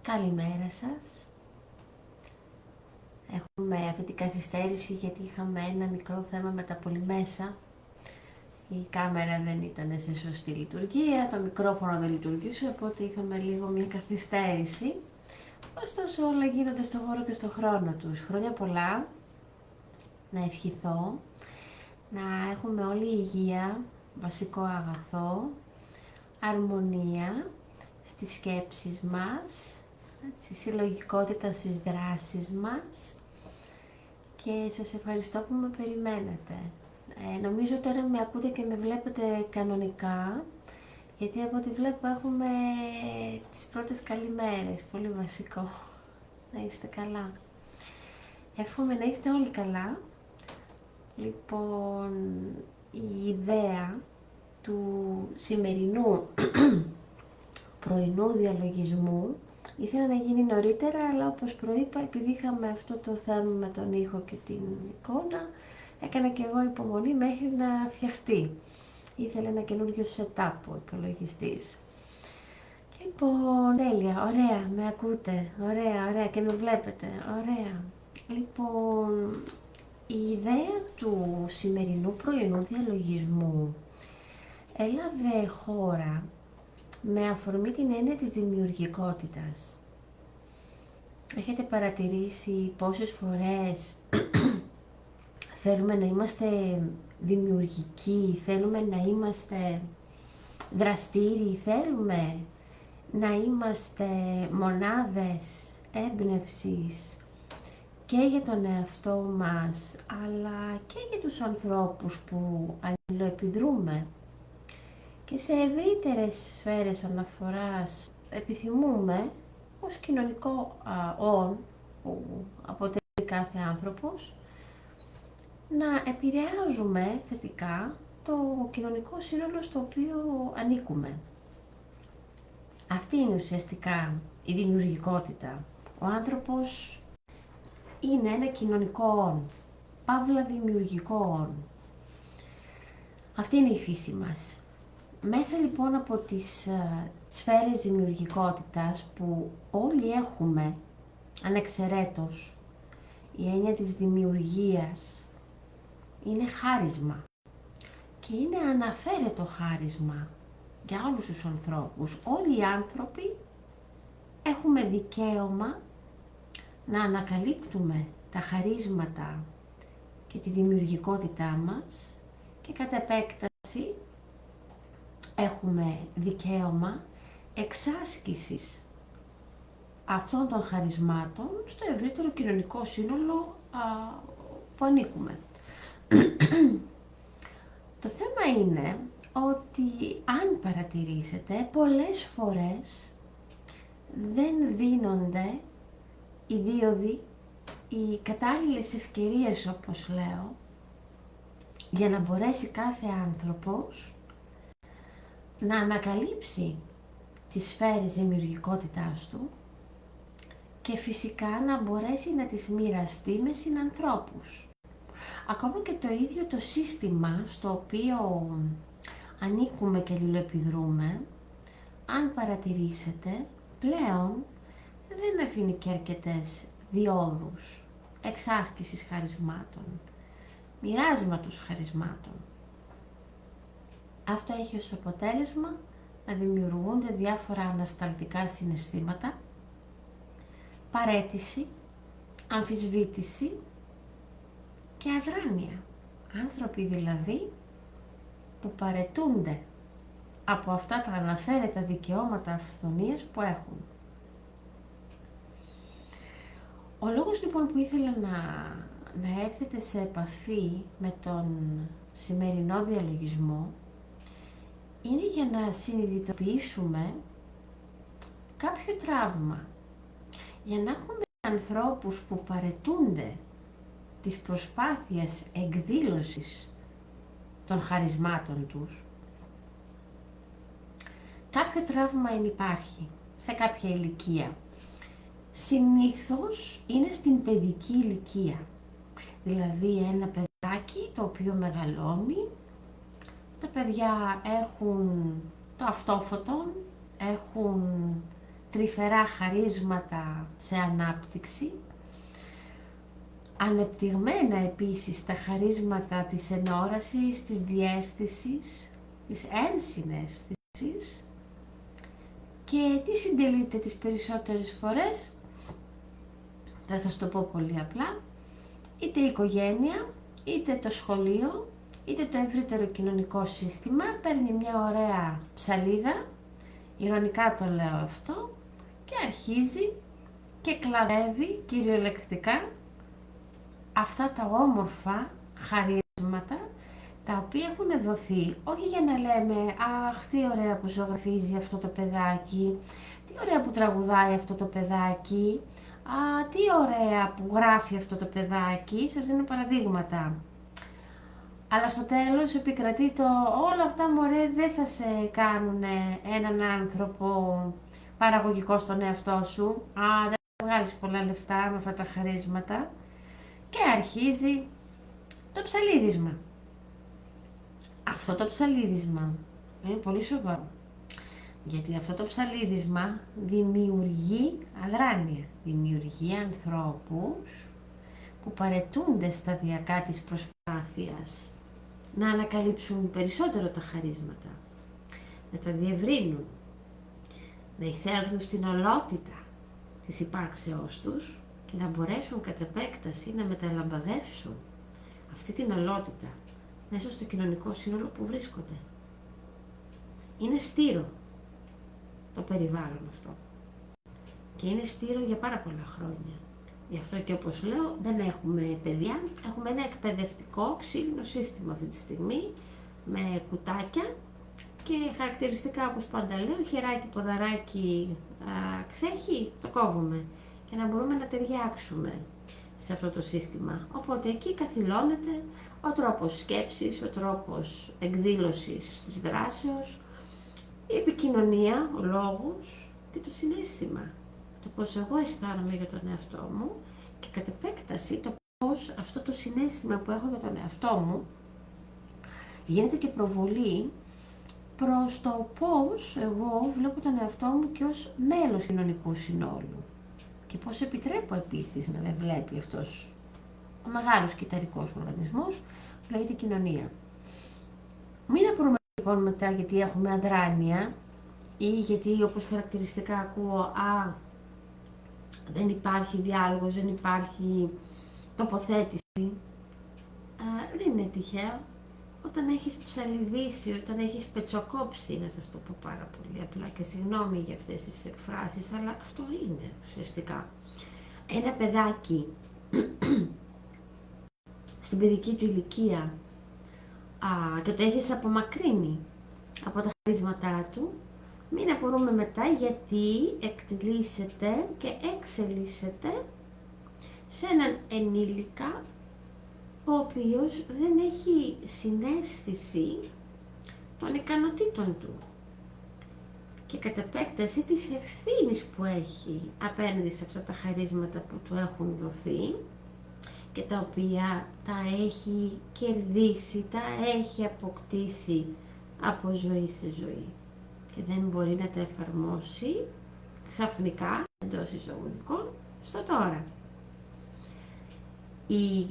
Καλημέρα σας. Έχουμε αυτή την καθυστέρηση γιατί είχαμε ένα μικρό θέμα με τα πολυμέσα. Η κάμερα δεν ήταν σε σωστή λειτουργία, το μικρόφωνο δεν λειτουργήσε, οπότε είχαμε λίγο μια καθυστέρηση. Ωστόσο όλα γίνονται στο χώρο και στο χρόνο τους. Χρόνια πολλά, να ευχηθώ, να έχουμε όλη υγεία, βασικό αγαθό, αρμονία στις σκέψεις μας, συλλογικότητα στις δράσεις μας και σας ευχαριστώ που με περιμένετε. Νομίζω τώρα με ακούτε και με βλέπετε κανονικά, γιατί από ό,τι βλέπω έχουμε τις πρώτες καλημέρες, πολύ βασικό. Να είστε καλά. Εύχομαι να είστε όλοι καλά. Λοιπόν, η ιδέα του σημερινού πρωινού διαλογισμού ήθελα να γίνει νωρίτερα, αλλά όπως προείπα, επειδή είχαμε αυτό το θέμα με τον ήχο και την εικόνα, έκανα και εγώ υπομονή μέχρι να φτιαχτεί. Ήθελα ένα καινούριο setup ο υπολογιστής. Λοιπόν, τέλεια, ωραία, με ακούτε, ωραία και με βλέπετε, ωραία. Λοιπόν, η ιδέα του σημερινού πρωινού διαλογισμού έλαβε χώρα με αφορμή την έννοια της δημιουργικότητας. Έχετε παρατηρήσει πόσες φορές θέλουμε να είμαστε δημιουργικοί, θέλουμε να είμαστε δραστήριοι, θέλουμε να είμαστε μονάδες έμπνευσης και για τον εαυτό μας, αλλά και για τους ανθρώπους που αλληλοεπιδρούμε. Και σε ευρύτερες σφαίρες αναφοράς επιθυμούμε ως κοινωνικό όν που αποτελεί κάθε άνθρωπος να επηρεάζουμε θετικά το κοινωνικό σύνολο στο οποίο ανήκουμε. Αυτή είναι ουσιαστικά η δημιουργικότητα. Ο άνθρωπος είναι ένα κοινωνικό όν, παύλα δημιουργικό όν. Αυτή είναι η φύση μας. Μέσα λοιπόν από τις σφαίρες δημιουργικότητας που όλοι έχουμε ανεξαιρέτως, η έννοια της δημιουργίας είναι χάρισμα και είναι αναφέρετο χάρισμα για όλους τους ανθρώπους. Όλοι οι άνθρωποι έχουμε δικαίωμα να ανακαλύπτουμε τα χαρίσματα και τη δημιουργικότητά μας και κατ' επέκταση έχουμε δικαίωμα εξάσκησης αυτών των χαρισμάτων στο ευρύτερο κοινωνικό σύνολο που ανήκουμε. Το θέμα είναι ότι αν παρατηρήσετε, πολλές φορές δεν δίνονται οι δίωδοι, οι κατάλληλες ευκαιρίες όπως λέω, για να μπορέσει κάθε άνθρωπος να ανακαλύψει τις σφαίρες δημιουργικότητάς του και φυσικά να μπορέσει να τις μοιραστεί με συνανθρώπους. Ακόμα και το ίδιο το σύστημα στο οποίο ανήκουμε και αλληλοεπιδρούμε, αν παρατηρήσετε, πλέον δεν αφήνει και αρκετές διόδους εξάσκησης χαρισμάτων, μοιράσματος χαρισμάτων. Αυτό έχει ως αποτέλεσμα να δημιουργούνται διάφορα ανασταλτικά συναισθήματα, παραίτηση, αμφισβήτηση και αδράνεια. Άνθρωποι δηλαδή που παραιτούνται από αυτά τα αναφέρετα δικαιώματα αυθονίας που έχουν. Ο λόγος λοιπόν που ήθελα να έρθετε σε επαφή με τον σημερινό διαλογισμό είναι για να συνειδητοποιήσουμε κάποιο τραύμα, για να έχουμε ανθρώπους που παραιτούνται της προσπάθειας εκδήλωσης των χαρισμάτων τους. Κάποιο τραύμα υπάρχει σε κάποια ηλικία. Συνήθως είναι στην παιδική ηλικία. Δηλαδή ένα παιδάκι το οποίο μεγαλώνει, τα παιδιά έχουν το αυτόφωτο, έχουν τρυφερά χαρίσματα σε ανάπτυξη, ανεπτυγμένα επίσης τα χαρίσματα της ενόρασης, της διαίσθησης, της ενσυναίσθησης, και τι συντελείται τις περισσότερες φορές, θα σας το πω πολύ απλά, είτε η οικογένεια, είτε το σχολείο, είτε το ευρύτερο κοινωνικό σύστημα παίρνει μια ωραία ψαλίδα, ηρωνικά το λέω αυτό, και αρχίζει και κλαδεύει κυριολεκτικά αυτά τα όμορφα χαρίσματα τα οποία έχουν δοθεί, όχι για να λέμε «Αχ, τι ωραία που ζωγραφίζει αυτό το παιδάκι, τι ωραία που τραγουδάει αυτό το παιδάκι, α, τι ωραία που γράφει αυτό το παιδάκι», σας δίνω παραδείγματα. Αλλά στο τέλος επικρατεί το «όλα αυτά μωρέ δεν θα σε κάνουν έναν άνθρωπο παραγωγικό στον εαυτό σου, α, δεν θα βγάλεις πολλά λεφτά με αυτά τα χαρίσματα», και αρχίζει το ψαλίδισμα. Αυτό το ψαλίδισμα είναι πολύ σοβαρό, γιατί αυτό το ψαλίδισμα δημιουργεί αδράνεια, δημιουργεί ανθρώπους που παραιτούνται σταδιακά της προσπάθειας να ανακαλύψουν περισσότερο τα χαρίσματα, να τα διευρύνουν, να εισέλθουν στην ολότητα της υπάρξεώς τους και να μπορέσουν κατ' επέκταση να μεταλαμπαδεύσουν αυτή την ολότητα μέσα στο κοινωνικό σύνολο που βρίσκονται. Είναι στήρο το περιβάλλον αυτό και είναι στήρο για πάρα πολλά χρόνια. Γι' αυτό και όπως λέω δεν έχουμε παιδιά, έχουμε ένα εκπαιδευτικό ξύλινο σύστημα αυτή τη στιγμή με κουτάκια και χαρακτηριστικά, όπως πάντα λέω, χεράκι, ποδαράκι, ξέχει, το κόβουμε για να μπορούμε να ταιριάξουμε σε αυτό το σύστημα. Οπότε εκεί καθυλώνεται ο τρόπος σκέψης, ο τρόπος εκδήλωσης της δράσεως, η επικοινωνία, ο λόγος και το συναίσθημα. Το πώς εγώ αισθάνομαι για τον εαυτό μου και κατ' επέκταση το πώς αυτό το συναίσθημα που έχω για τον εαυτό μου γίνεται και προβολή προς το πώς εγώ βλέπω τον εαυτό μου και ως μέλος κοινωνικού συνόλου και πώς επιτρέπω επίσης να με βλέπει αυτός ο μεγάλος κυταρικός οργανισμός που λέγεται κοινωνία. Μην απορούμε λοιπόν μετά γιατί έχουμε αδράνεια ή γιατί, όπως χαρακτηριστικά ακούω, δεν υπάρχει διάλογος, δεν υπάρχει τοποθέτηση. Δεν είναι τυχαίο. Όταν έχεις ψαλιδίσει, όταν έχεις πετσοκόψει, να σας το πω πάρα πολύ απλά και συγγνώμη για αυτές τις εκφράσεις, αλλά αυτό είναι ουσιαστικά. Ένα παιδάκι στην παιδική του ηλικία και το έχεις απομακρύνει από τα χαρίσματά του, μην απορούμε μετά γιατί εκτελήσεται και εξελίσσεται σε έναν ενήλικα ο οποίος δεν έχει συναίσθηση των ικανοτήτων του και κατ' επέκταση της ευθύνης που έχει απέναντι σε αυτά τα χαρίσματα που του έχουν δοθεί και τα οποία τα έχει κερδίσει, τα έχει αποκτήσει από ζωή σε ζωή και δεν μπορεί να τα εφαρμόσει ξαφνικά, εντός εισαγωγικών, στο τώρα.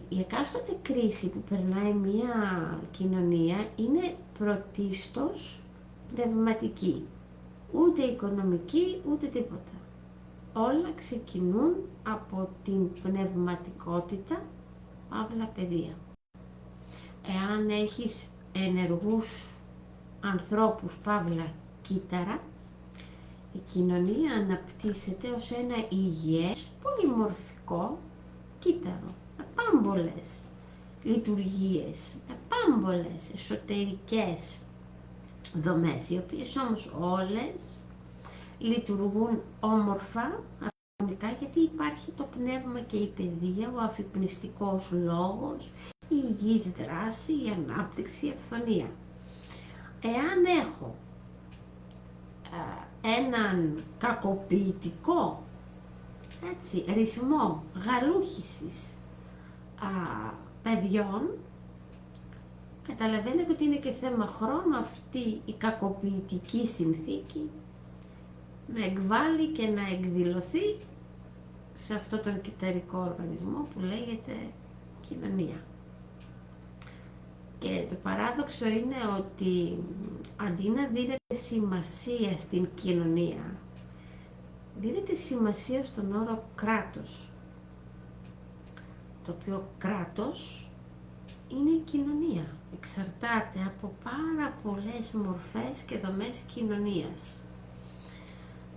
Η εκάστοτε κρίση που περνάει μια κοινωνία είναι πρωτίστως πνευματική, ούτε οικονομική, ούτε τίποτα. Όλα ξεκινούν από την πνευματικότητα, παύλα παιδεία. Εάν έχεις ενεργούς ανθρώπους, παύλα κύτταρα, η κοινωνία αναπτύσσεται ως ένα υγιές, πολυμορφικό κύτταρο, με πάμπολες λειτουργίες, με πάμπολες εσωτερικές δομές, οι οποίες όμως όλες λειτουργούν όμορφα, αρμονικά, γιατί υπάρχει το πνεύμα και η παιδεία, ο αφυπνιστικός λόγος, η υγιής δράση, η ανάπτυξη, η αυθονία. Εάν έχω έναν κακοποιητικό ρυθμό γαλούχησης παιδιών, καταλαβαίνετε ότι είναι και θέμα χρόνου αυτή η κακοποιητική συνθήκη να εκβάλει και να εκδηλωθεί σε αυτό τον κυταρικό οργανισμό που λέγεται κοινωνία. Και το παράδοξο είναι ότι αντί να δίνεται σημασία στην κοινωνία, δίνεται σημασία στον όρο κράτος, το οποίο κράτος είναι η κοινωνία. Εξαρτάται από πάρα πολλές μορφές και δομές κοινωνίας.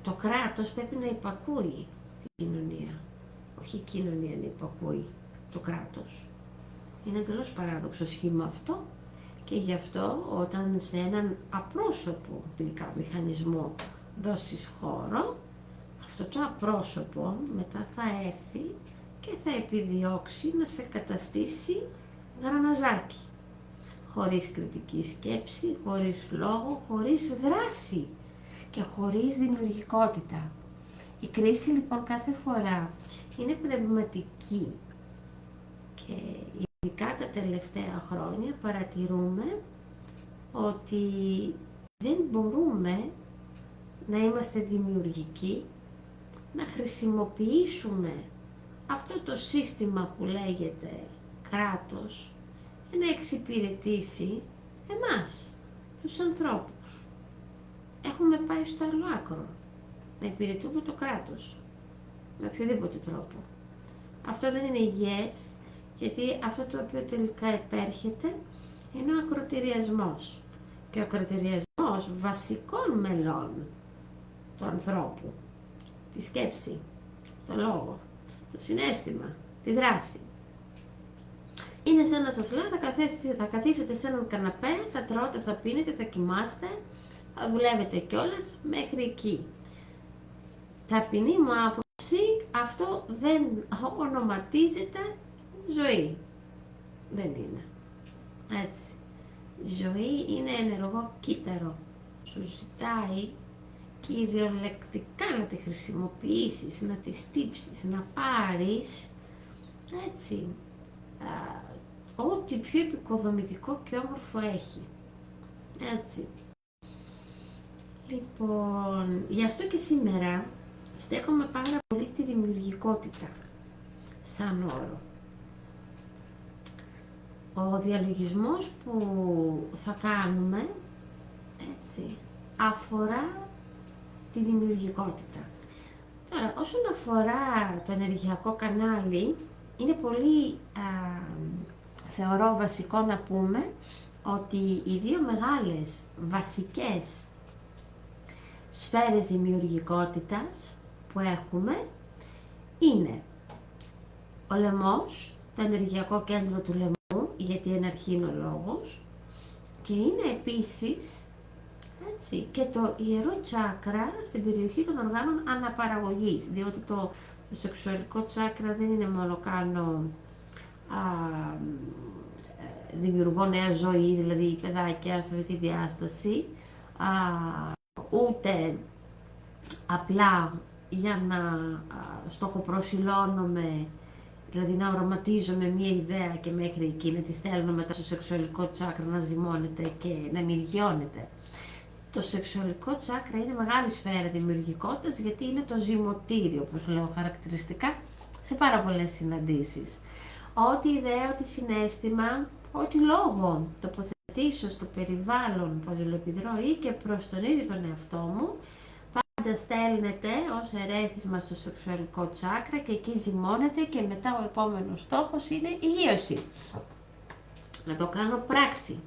Το κράτος πρέπει να υπακούει την κοινωνία, όχι η κοινωνία να υπακούει το κράτος. Είναι εντελώς παράδοξο σχήμα αυτό και γι' αυτό όταν σε έναν απρόσωπο τελικά μηχανισμό δώσεις χώρο, αυτό το απρόσωπο μετά θα έρθει και θα επιδιώξει να σε καταστήσει γραναζάκι. Χωρίς κριτική σκέψη, χωρίς λόγο, χωρίς δράση και χωρίς δημιουργικότητα. Η κρίση λοιπόν κάθε φορά είναι πνευματική και ειδικά τα τελευταία χρόνια παρατηρούμε ότι δεν μπορούμε να είμαστε δημιουργικοί, να χρησιμοποιήσουμε αυτό το σύστημα που λέγεται κράτος για να εξυπηρετήσει εμάς, τους ανθρώπους. Έχουμε πάει στο άλλο άκρο, να υπηρετούμε το κράτος, με οποιοδήποτε τρόπο. Αυτό δεν είναι υγιές, γιατί αυτό το οποίο τελικά επέρχεται είναι ο ακροτηριασμός. Και ο ακροτηριασμός βασικών μελών του ανθρώπου, τη σκέψη, το λόγο, το συναίσθημα, τη δράση. Είναι σαν να σας λέω, θα καθίσετε σε έναν καναπέ, θα τρώτε, θα πίνετε, θα κοιμάστε, θα δουλεύετε κιόλας μέχρι εκεί. Ταπεινή μου άποψη, αυτό δεν ονοματίζεται ζωή. Δεν είναι. Έτσι. Η ζωή είναι ενεργό κύτταρο. Σου ζητάει κυριολεκτικά να τη χρησιμοποιήσεις, να τη στύψεις, να πάρεις, έτσι, ό,τι πιο επικοδομητικό και όμορφο έχει. Έτσι. Λοιπόν, γι' αυτό και σήμερα στέκομαι πάρα πολύ στη δημιουργικότητα, σαν όρο. Ο διαλογισμός που θα κάνουμε, έτσι, αφορά τη δημιουργικότητα. Τώρα, όσον αφορά το ενεργειακό κανάλι, είναι πολύ, θεωρώ βασικό να πούμε, ότι οι δύο μεγάλες βασικές σφαίρες δημιουργικότητας που έχουμε είναι ο λαιμός, το ενεργειακό κέντρο του λαιμού, γιατί εν αρχή είναι ο λόγος, και είναι επίσης, έτσι, και το ιερό τσάκρα στην περιοχή των οργάνων αναπαραγωγής, διότι το σεξουαλικό τσάκρα δεν είναι μόνο δημιουργώ νέα ζωή, δηλαδή παιδάκια σε αυτή τη διάσταση, ούτε απλά για να στοχοπροσιλώνομαι, δηλαδή να οραματίζομαι μία ιδέα και μέχρι εκεί να τη στέλνω μετά στο σεξουαλικό τσάκρα να ζυμώνεται και να μυριώνεται. Το σεξουαλικό τσάκρα είναι μεγάλη σφαίρα δημιουργικότητας, γιατί είναι το ζυμωτήριο, όπως λέω χαρακτηριστικά, σε πάρα πολλές συναντήσεις. Ό,τι ιδέα, ό,τι συναίσθημα, ό,τι λόγο τοποθετήσω στο περιβάλλον που αλληλοεπιδρώ ή και προς τον ίδιο τον εαυτό μου, πάντα στέλνεται ως ερέθισμα στο σεξουαλικό τσάκρα και εκεί ζυμώνεται και μετά ο επόμενος στόχος είναι η γείωση. Να το κάνω πράξη.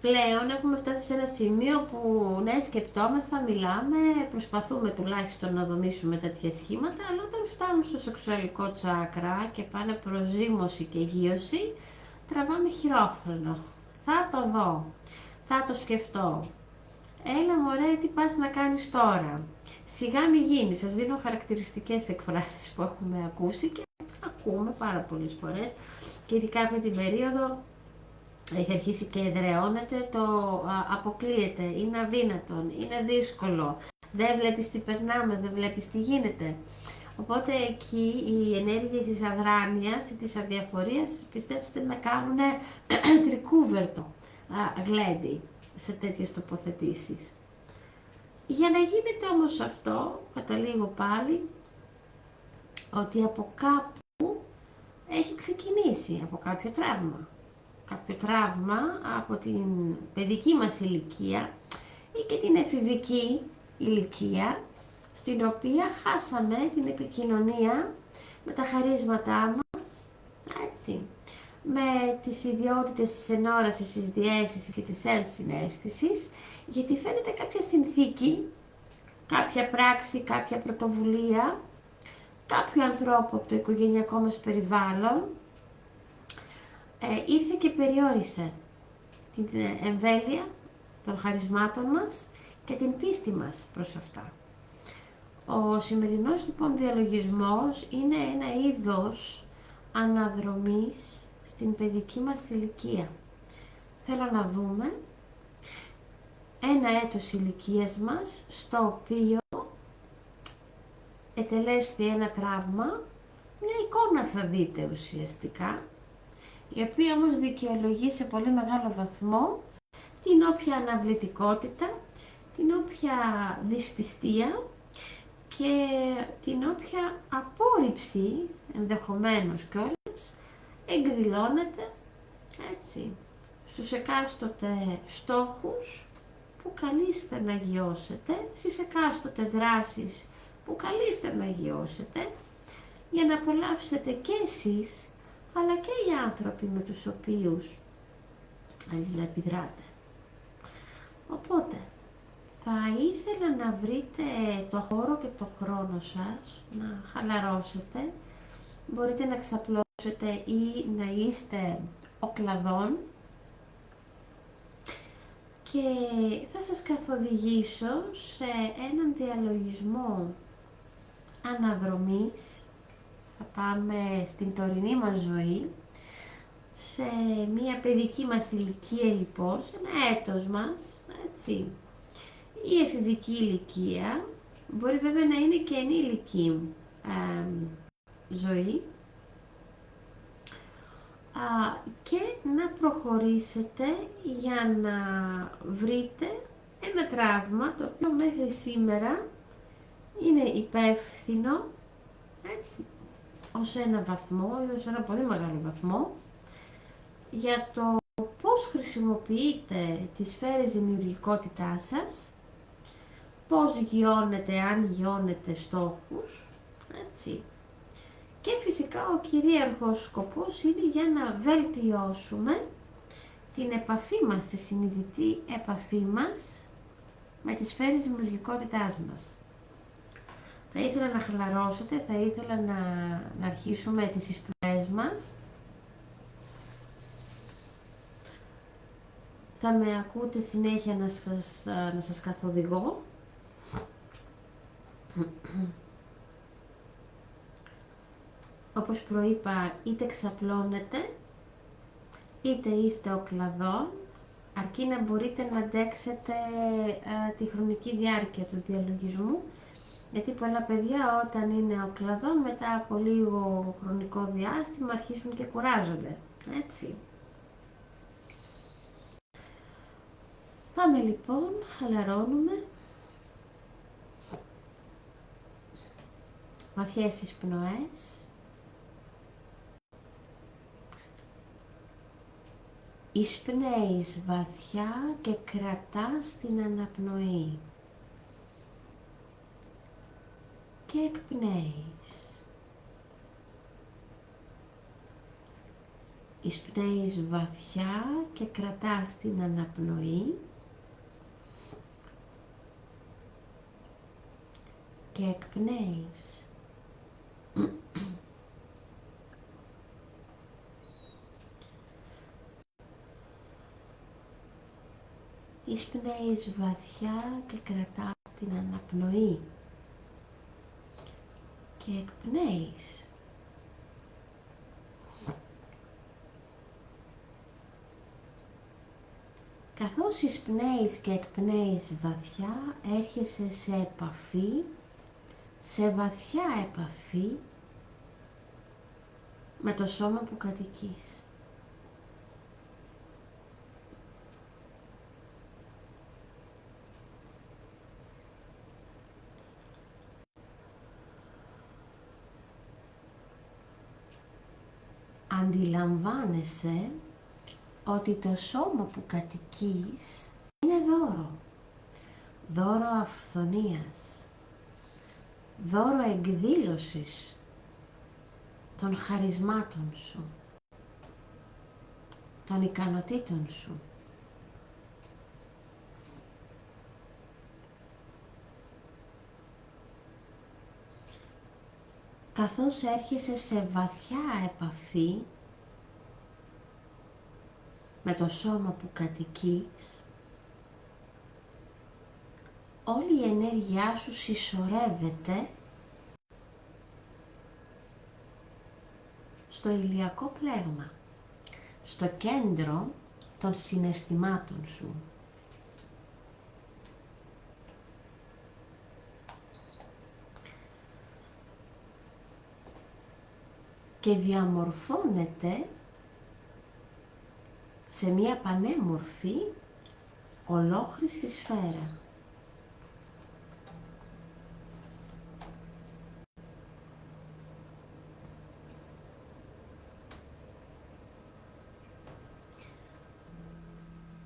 Πλέον έχουμε φτάσει σε ένα σημείο που ναι, σκεπτόμεθα, μιλάμε, προσπαθούμε τουλάχιστον να δομήσουμε τέτοια σχήματα, αλλά όταν φτάνουν στο σεξουαλικό τσάκρα και πάνε προς ζύμωση και γείωση, τραβάμε χειρόφρενο. Θα το δω, θα το σκεφτώ. Έλα μωρέ, τι πας να κάνεις τώρα. Σιγά μη γίνει, σας δίνω χαρακτηριστικές εκφράσεις που έχουμε ακούσει και ακούμε πάρα πολλές φορές και ειδικά αυτή την περίοδο έχει αρχίσει και εδραιώνεται, το αποκλείεται, είναι αδύνατον, είναι δύσκολο, δεν βλέπεις τι περνάμε, δεν βλέπεις τι γίνεται. Οπότε εκεί οι ενέργειες της αδράνειας ή της αδιαφορίας, πιστέψτε με, κάνουν τρικούβερτο γλέντι σε τέτοιες τοποθετήσεις. Για να γίνεται όμως αυτό, καταλήγω πάλι, ότι από κάπου έχει ξεκινήσει, από κάποιο τραύμα. Κάποιο τραύμα από την παιδική μας ηλικία ή και την εφηβική ηλικία, στην οποία χάσαμε την επικοινωνία με τα χαρίσματά μας, έτσι, με τις ιδιότητες της ενόρασης, της διαίσθησης και της ενσυναίσθησης, γιατί φαίνεται κάποια συνθήκη, κάποια πράξη, κάποια πρωτοβουλία, κάποιου ανθρώπου από το οικογενειακό μας περιβάλλον, ήρθε και περιόρισε την εμβέλεια των χαρισμάτων μας και την πίστη μας προς αυτά. Ο σημερινός λοιπόν διαλογισμός είναι ένα είδος αναδρομής στην παιδική μας ηλικία. Θέλω να δούμε ένα έτος ηλικίας μας, στο οποίο ετελέστη ένα τραύμα, μια εικόνα θα δείτε ουσιαστικά, η οποία όμως δικαιολογεί σε πολύ μεγάλο βαθμό την όποια αναβλητικότητα, την όποια δυσπιστία και την όποια απόρριψη, ενδεχομένως κιόλας, εκδηλώνεται, έτσι, στους εκάστοτε στόχους που καλείστε να αγιώσετε, στις εκάστοτε δράσεις που καλείστε να αγιώσετε, για να απολαύσετε και εσείς, αλλά και οι άνθρωποι με τους οποίους αλληλοεπιδράτε. Οπότε, θα ήθελα να βρείτε το χώρο και το χρόνο σας, να χαλαρώσετε, μπορείτε να ξαπλώσετε ή να είστε οκλαδών, και θα σας καθοδηγήσω σε έναν διαλογισμό αναδρομής. Θα πάμε στην τωρινή μας ζωή, σε μια παιδική μας ηλικία λοιπόν, σε ένα έτος μας, έτσι. Η εφηβική ηλικία μπορεί βέβαια να είναι και ενήλικη ζωή, και να προχωρήσετε για να βρείτε ένα τραύμα το οποίο μέχρι σήμερα είναι υπεύθυνο, έτσι, ως ένα βαθμό ή ως ένα πολύ μεγάλο βαθμό, για το πώς χρησιμοποιείτε τις σφαίρες δημιουργικότητάς σας, πώς γιώνετε, αν γιώνετε στόχους, έτσι. Και φυσικά ο κυρίαρχος σκοπός είναι για να βελτιώσουμε την επαφή μας, τη συνειδητή επαφή μας με τις σφαίρες δημιουργικότητάς μας. Θα ήθελα να χαλαρώσετε, θα ήθελα να αρχίσουμε τις εισπνοές μας. Θα με ακούτε συνέχεια να σας καθοδηγώ. Όπως προείπα, είτε ξαπλώνετε, είτε είστε οκλαδών, αρκεί να μπορείτε να αντέξετε τη χρονική διάρκεια του διαλογισμού, γιατί πολλά παιδιά όταν είναι οκλαδών, μετά από λίγο χρονικό διάστημα αρχίσουν και κουράζονται, έτσι. Πάμε λοιπόν, χαλαρώνουμε. Βαθιές εισπνοές. Εισπνέεις βαθιά και κρατάς την αναπνοή. Και εκπνέεις. Εισπνέεις βαθιά και κρατάς την αναπνοή. Και εκπνέεις. Εισπνέεις βαθιά και κρατάς την αναπνοή. Και εκπνέεις. Καθώς εισπνέεις και εκπνέεις βαθιά, έρχεσαι σε επαφή, σε βαθιά επαφή με το σώμα που κατοικείς. αντιλαμβάνεσαι ότι το σώμα που κατοικείς είναι δώρο. Δώρο αυθονίας. Δώρο εκδήλωσης των χαρισμάτων σου, των ικανοτήτων σου. Καθώς έρχεσαι σε βαθιά επαφή με το σώμα που κατοικείς, όλη η ενέργειά σου συσσωρεύεται στο ηλιακό πλέγμα, στο κέντρο των συναισθημάτων σου. Και διαμορφώνεται σε μία πανέμορφη ολόχρηση σφαίρα.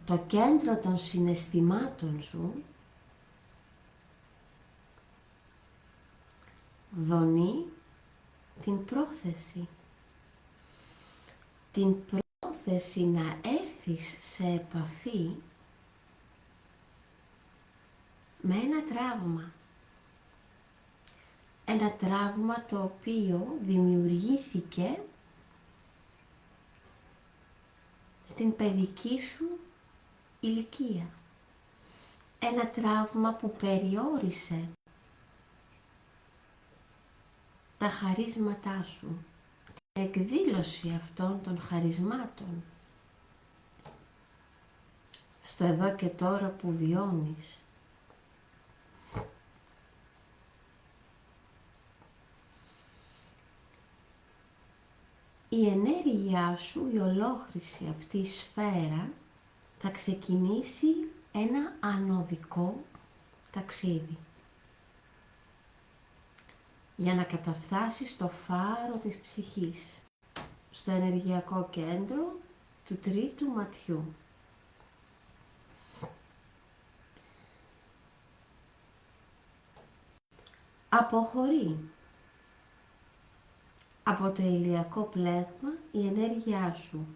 Το κέντρο των συναισθημάτων σου δονεί την πρόθεση. Την πρόθεση να έρθεις σε επαφή με ένα τραύμα. Ένα τραύμα το οποίο δημιουργήθηκε στην παιδική σου ηλικία. Ένα τραύμα που περιόρισε τα χαρίσματά σου, την εκδήλωση αυτών των χαρισμάτων στο εδώ και τώρα που βιώνεις. Η ενέργειά σου, η ολόχρηση αυτή η σφαίρα θα ξεκινήσει ένα ανωδικό ταξίδι για να καταφτάσει στο φάρο της ψυχής, στο ενεργειακό κέντρο του τρίτου ματιού. Αποχωρεί από το ηλιακό πλέγμα η ενέργειά σου.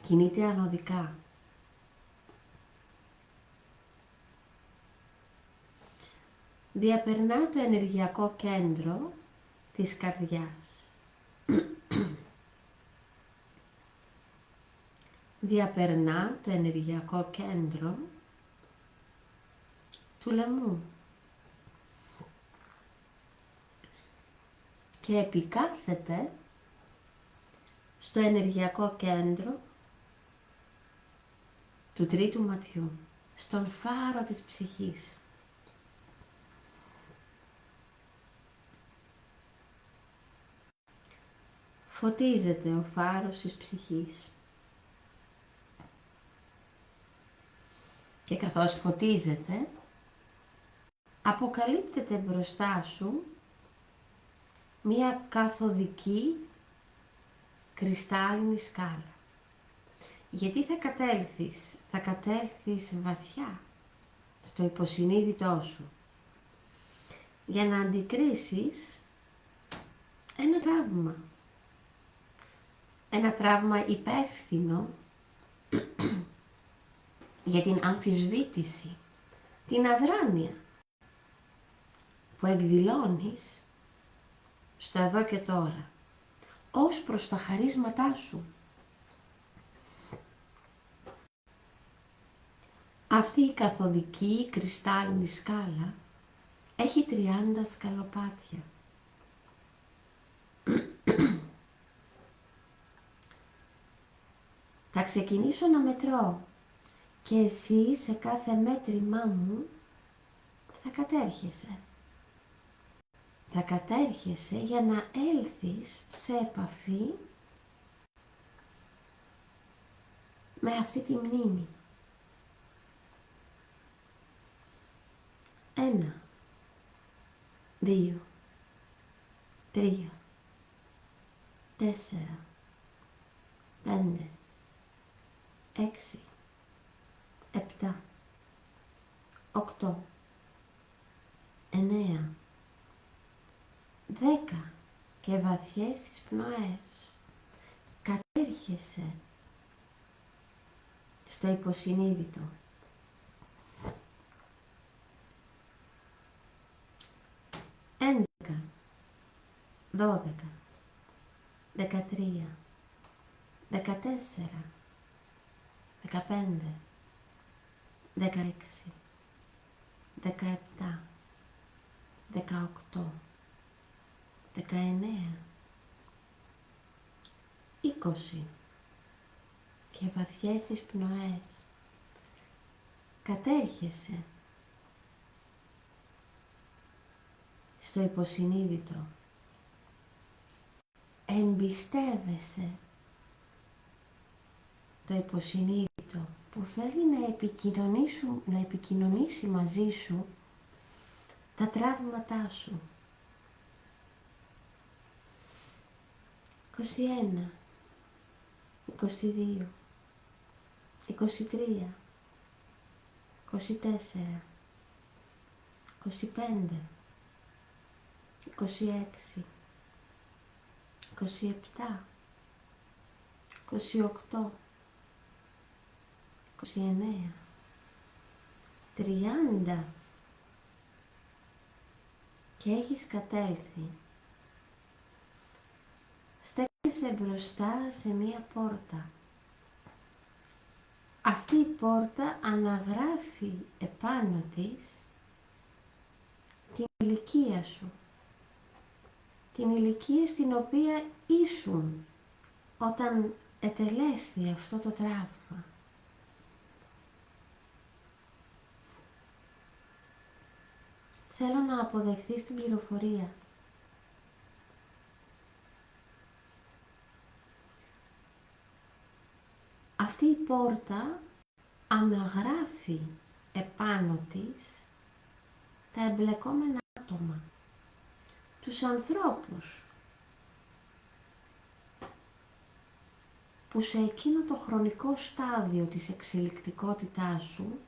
Κινείται ανωδικά. Διαπερνά το ενεργειακό κέντρο της καρδιάς. Διαπερνά το ενεργειακό κέντρο του λαιμού. Και επικάθεται στο ενεργειακό κέντρο του τρίτου ματιού, στον φάρο της ψυχής. Φωτίζεται ο φάρος της ψυχής. Και καθώς φωτίζεται, αποκαλύπτεται μπροστά σου μία καθοδική κρυστάλλινη σκάλα. Γιατί θα κατέλθεις βαθιά στο υποσυνείδητό σου για να αντικρίσεις ένα τραύμα. Ένα τραύμα υπεύθυνο για την αμφισβήτηση, την αδράνεια που εκδηλώνεις στο εδώ και τώρα, ως προς τα χαρίσματά σου. Αυτή η καθοδική κρυστάλλινη σκάλα έχει 30 σκαλοπάτια. Θα ξεκινήσω να μετρώ και εσύ σε κάθε μέτρημά μου θα κατέρχεσαι. Θα κατέρχεσαι για να έλθεις σε επαφή με αυτή τη μνήμη. 1, 2, 3, 4, 5, 6, 7, 8, 9, 10 και βαθιές εισπνοές. Κατέρχεσαι στο υποσυνείδητο. 11, 12, 13, 14, 15, 16, 17, 18, 19, 20 και βαθιές εισπνοές. Κατέρχεσαι στο υποσυνείδητο. Εμπιστεύεσαι το υποσυνείδητο που θέλει να επικοινωνήσει μαζί σου τα τραύματά σου. 21, 22, 23, 24, 25, 26, 27, 28, 29, 30 και έχεις κατέλθει. Στέκεσαι μπροστά σε μία πόρτα. Αυτή η πόρτα αναγράφει επάνω της την ηλικία σου. Την ηλικία στην οποία ήσουν όταν ετελέσθη αυτό το τραύμα. Θέλω να αποδεχθείς την πληροφορία. Αυτή η πόρτα αναγράφει επάνω της τα εμπλεκόμενα άτομα, τους ανθρώπους που σε εκείνο το χρονικό στάδιο της εξελικτικότητάς σου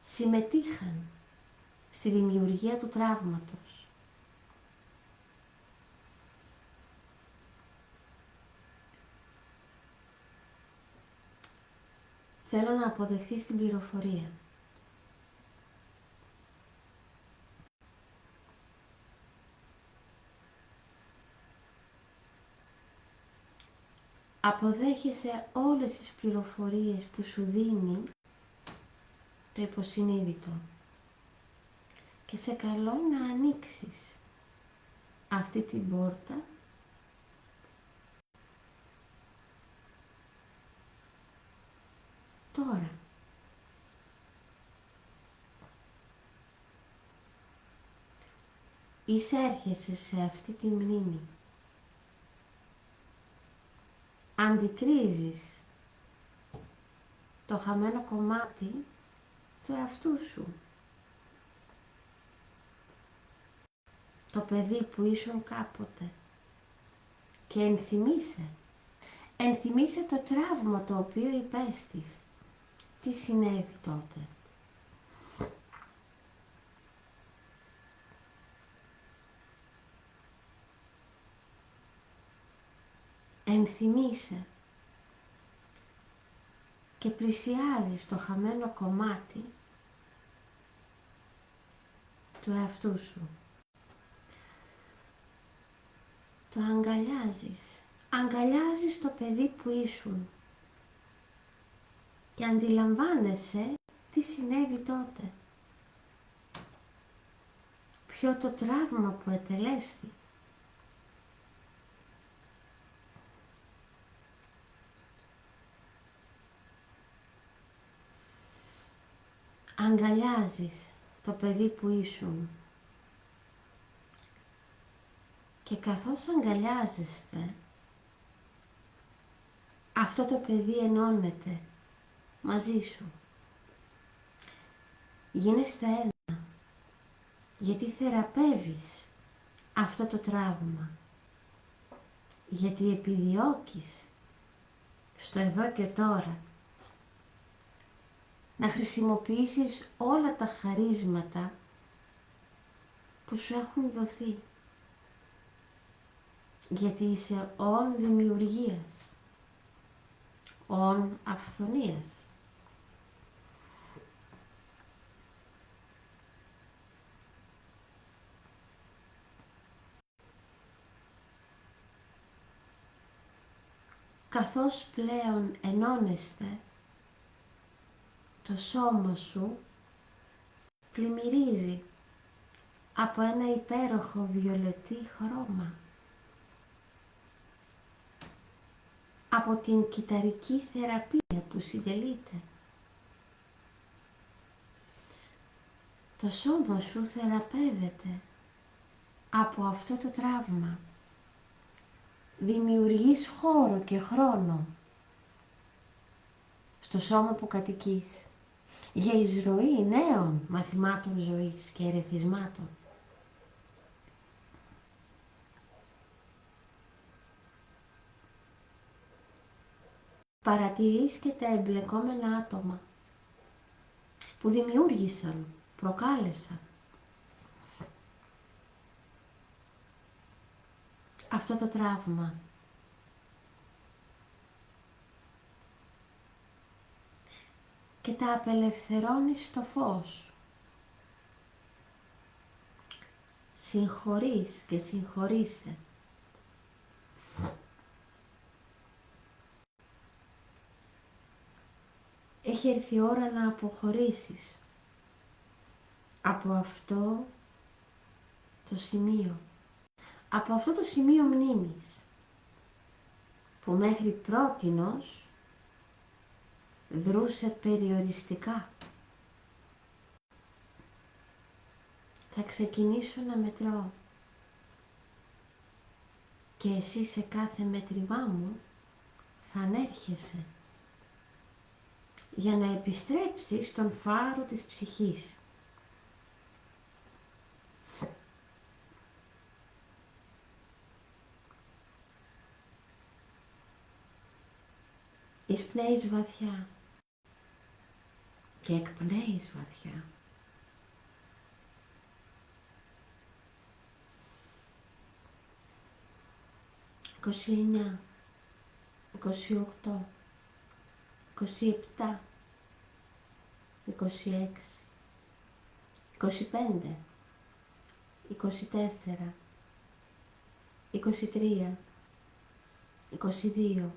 συμμετείχαν στη δημιουργία του τραύματος. Θέλω να αποδεχθείς την πληροφορία. Αποδέχεσαι όλες τις πληροφορίες που σου δίνει το υποσυνείδητο και σε καλώ να ανοίξεις αυτή την πόρτα τώρα. Εισέρχεσαι σε αυτή τη μνήμη. Αντικρίζεις το χαμένο κομμάτι του εαυτού σου. Το παιδί που ήσουν κάποτε. Και ενθυμίσαι το τραύμα το οποίο υπέστης. Τι συνέβη τότε. Ενθυμίσαι και πλησιάζεις το χαμένο κομμάτι του εαυτού σου. Το αγκαλιάζεις το παιδί που ήσουν και αντιλαμβάνεσαι τι συνέβη τότε. Ποιο το τραύμα που ετελέσθη. Αγκαλιάζεις το παιδί που ήσουν και καθώς αγκαλιάζεστε, αυτό το παιδί ενώνεται μαζί σου. Γίνεστε ένα, γιατί θεραπεύεις αυτό το τραύμα. Γιατί επιδιώκεις στο εδώ και τώρα να χρησιμοποιήσεις όλα τα χαρίσματα που σου έχουν δοθεί. Γιατί είσαι όν δημιουργίας, όν αυθονίας. Καθώς πλέον ενώνεστε, το σώμα σου πλημμυρίζει από ένα υπέροχο βιολετή χρώμα. Από την κυταρική θεραπεία που συντελείται. Το σώμα σου θεραπεύεται από αυτό το τραύμα. Δημιουργείς χώρο και χρόνο στο σώμα που κατοικείς για εισρωή νέων μαθημάτων ζωής και ερεθισμάτων. Παρατηρείς και τα εμπλεκόμενα άτομα που δημιούργησαν, προκάλεσαν αυτό το τραύμα. Και τα απελευθερώνεις στο φως. Συγχωρείς και συγχωρείσαι. Έχει έρθει η ώρα να αποχωρήσεις από αυτό το σημείο. Από αυτό το σημείο μνήμης που μέχρι πρότινος δρούσε περιοριστικά. Θα ξεκινήσω να μετρώ και εσύ σε κάθε μέτρημά μου θα ανέρχεσαι για να επιστρέψεις στον φάρο της ψυχής. Εισπνέεις βαθιά και εκπνέεις βαθιά. 29, 28, 27, 26, 25, 24, 23, 22,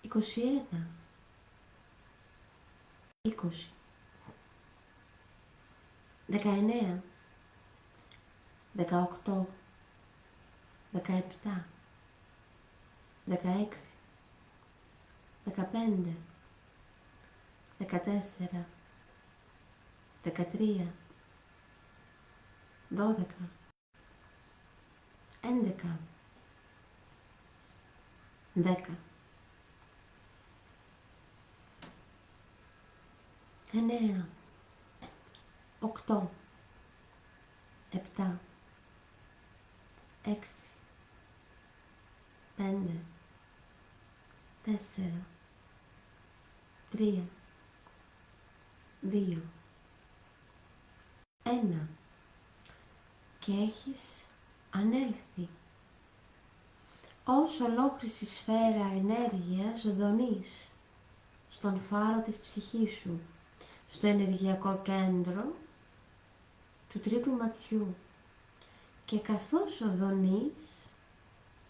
21, 20, 19, 18, 17, 16, 15, 14, 13, 12, 11, 10, 9, 8, 7, 6, 5, 4, 3, 2, 1 και έχεις ανέλθει ως ολόκληρη σφαίρα ενέργειας δονείς στον φάρο της ψυχής σου, στο ενεργειακό κέντρο του τρίτου ματιού και καθώς οδονείς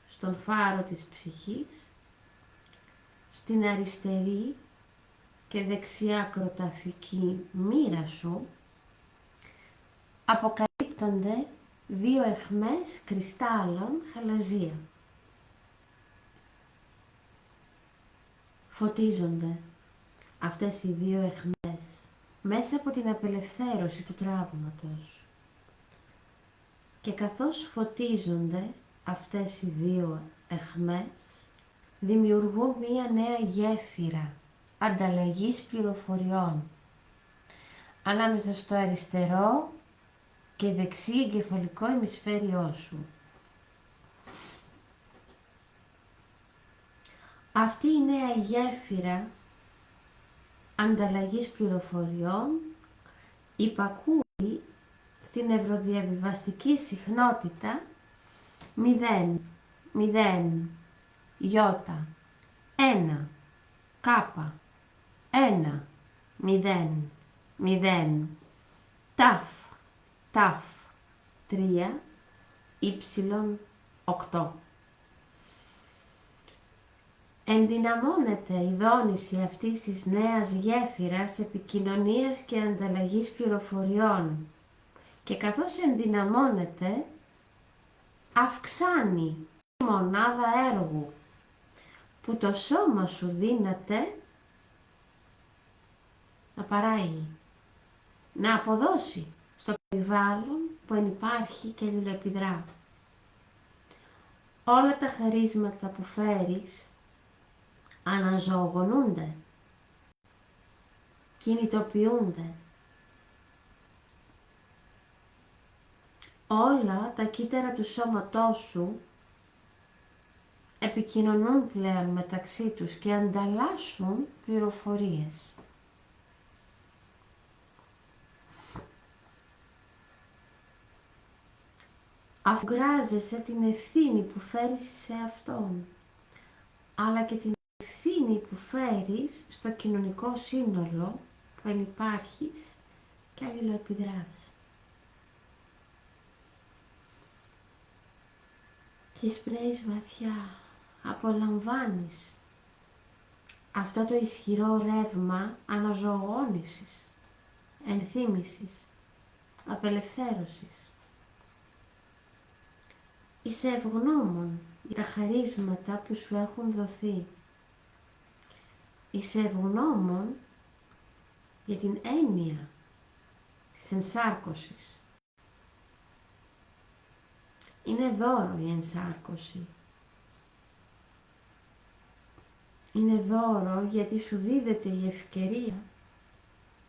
στον φάρο της ψυχής, στην αριστερή και δεξιά κροταφική μοίρα σου αποκαλύπτονται δύο αιχμές κρυστάλλων χαλαζία. Φωτίζονται αυτές οι δύο αιχμές μέσα από την απελευθέρωση του τραύματος. Και καθώς φωτίζονται αυτές οι δύο αιχμές, δημιουργούν μία νέα γέφυρα ανταλλαγής πληροφοριών ανάμεσα στο αριστερό και δεξί εγκεφαλικό ημισφαίριό σου. Αυτή η νέα γέφυρα ανταλλαγής πληροφοριών υπακούει στην νευροδιαβιβαστική συχνότητα 0, 0, Ι, 1, Κ, 1, 0, 0, ταφ, ταφ, 3, ύψιλον, 8. Ενδυναμώνεται η δόνηση αυτής της νέας γέφυρας επικοινωνίας και ανταλλαγής πληροφοριών και καθώς ενδυναμώνεται, αυξάνει η μονάδα έργου που το σώμα σου δύναται να παράγει, να αποδώσει στο περιβάλλον που ενυπάρχει και αλληλοεπιδρά. Όλα τα χαρίσματα που φέρεις αναζωογονούνται, κινητοποιούνται. Όλα τα κύτταρα του σώματός σου επικοινωνούν πλέον μεταξύ τους και ανταλλάσσουν πληροφορίες. Αφουγκράζεσαι την ευθύνη που φέρεις σε αυτόν, αλλά και την ευθύνη που φέρεις στο κοινωνικό σύνολο που ενυπάρχεις και αλληλοεπιδράς. Εισπνέεις βαθιά, απολαμβάνεις αυτό το ισχυρό ρεύμα αναζωογόνησης, ενθύμησης, απελευθέρωσης. Είσαι ευγνώμων για τα χαρίσματα που σου έχουν δοθεί. Είσαι ευγνώμων για την έννοια της ενσάρκωσης. Είναι δώρο η ενσάρκωση. Είναι δώρο γιατί σου δίδεται η ευκαιρία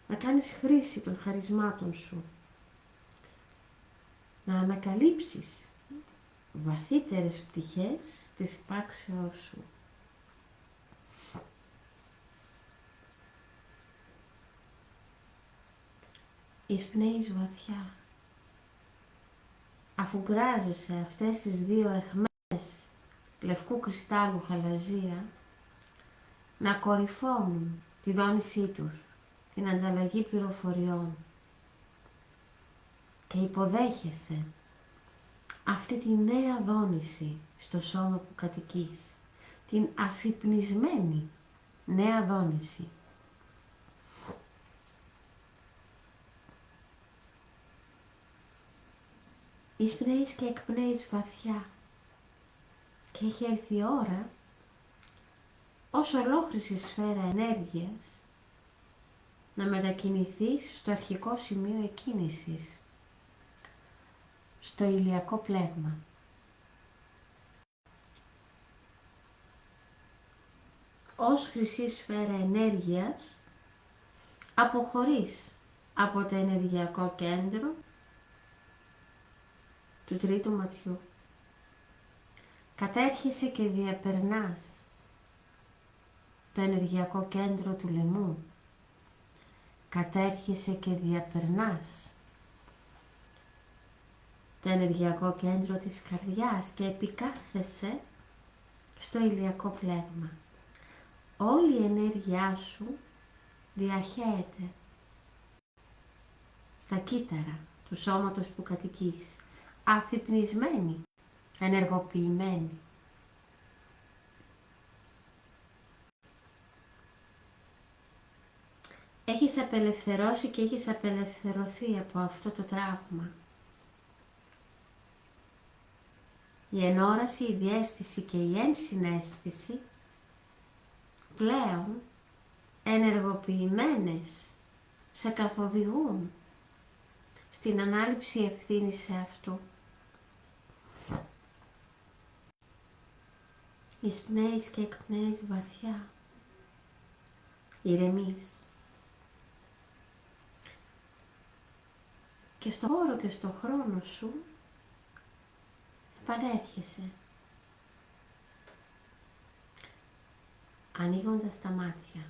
να κάνεις χρήση των χαρισμάτων σου. Να ανακαλύψεις βαθύτερες πτυχές της υπάρξεώς σου. Εισπνέεις βαθιά. Αφουγκράζεσαι αυτές τις δύο αιχμές λευκού κρυστάλλου χαλαζία να κορυφώνουν τη δόνησή τους, την ανταλλαγή πληροφοριών και υποδέχεσαι αυτή τη νέα δόνηση στο σώμα που κατοικείς, την αφυπνισμένη νέα δόνηση. Εισπνέεις και εκπνέεις βαθιά και έχει έρθει η ώρα ως ολόκληρη σφαίρα ενέργειας να μετακινηθείς στο αρχικό σημείο εκκίνησης, στο ηλιακό πλέγμα. Ως χρυσή σφαίρα ενέργειας αποχωρείς από το ενεργειακό κέντρο του τρίτου ματιού. Κατέρχεσαι και διαπερνάς το ενεργειακό κέντρο του λαιμού. Κατέρχεσαι και διαπερνάς το ενεργειακό κέντρο της καρδιάς και επικάθεσαι στο ηλιακό πλέγμα. Όλη η ενέργειά σου διαχέεται στα κύτταρα του σώματος που κατοικείς, αφυπνισμένη, ενεργοποιημένη. Έχεις απελευθερώσει και έχεις απελευθερωθεί από αυτό το τραύμα. Η ενόραση, η διαίσθηση και η ενσυναίσθηση πλέον ενεργοποιημένες σε καθοδηγούν στην ανάληψη ευθύνης σε αυτού. Εισπνέεις και εκπνέεις βαθιά. Ηρεμείς. Και στο χώρο και στο χρόνο σου επανέρχεσαι, ανοίγοντας τα μάτια.